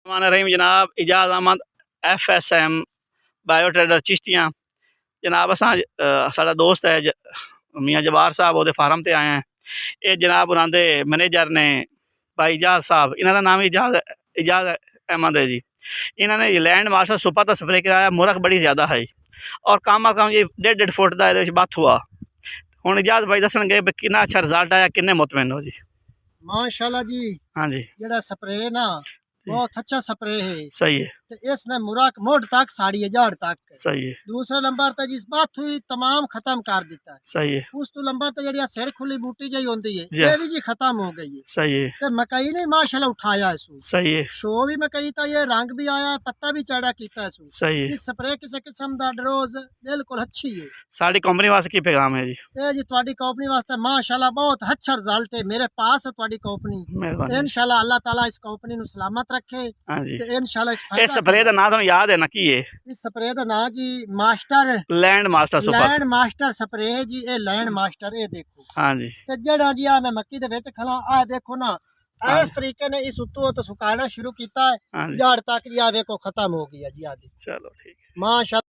रहीम जनाब Ijaz Ahmed FSM bio trader Chishtian जनाब साडा दोस्त है मियाँ जवार साहब वो फार्म ते आए हैं। ये जनाब उन्होंने मैनेजर ने भाई इजाज़ साहब, इन्हों का नाम इजाज़ अहमद है जी। इन्होंने लैंड मास्टर सुपर का स्प्रे कराया, मुरख बड़ी ज़्यादा है और कम अज कम जी 1.5 फुट का ये बथ हुआ। हुण इजाज़ भाई दसणगे कितना अच्छा रिजल्ट आया, किन्ने मुतमिन हो जी? माशाल्लाह जी। हाँ जी, जेड़ा स्प्रे ना बहुत अच्छा स्प्रे है। सही है। इसने मुराक मोड़ तक साड़ी जड़ तक सही है। दूसरा नंबर तो जिस बात हुई तमाम खत्म कर दिता है। सही है। उस तो नंबर तो जड़ी सिर खुली बूटी जी होती है ये भी जी खत्म हो गई है। सही है। तो मकई ने माशाल्लाह उठाया इसको। सही है। शो भी मकई था, ये रंग भी आया, पत्ता भी चढ़ा कीता इसको। सही है। इस स्प्रे किसी किस्म दा डरोज बिल्कुल अच्छी है। साड़ी कंपनी वास्ते की पैगाम है जी? ये जी तुम्हारी कंपनी वास्ते माशाल्लाह बहुत अच्छा रिजल्ट है। मेरे पास है तुम्हारी कंपनी, इंशाल्लाह अल्लाह ताला इस कंपनी नु सलामत रखे। हाँ जी। ते इंशाल्लाह इस स्प्रे दा नाम तुहानू याद है ना की है? इस स्प्रे दा नाम जी master land master super. Land master spray जी। ये लैंड मास्टर ये देखो। हाँ जी। ते जेड़ा जी आ मैं मक्की दे विच खला आ देखो ना, इस तरीके ने इस उत्तों तो सुकाना शुरू कीता है। जड़ तक जी आ देखो खत्म हो गया जी। आ चलो ठीक है माशाल्लाह।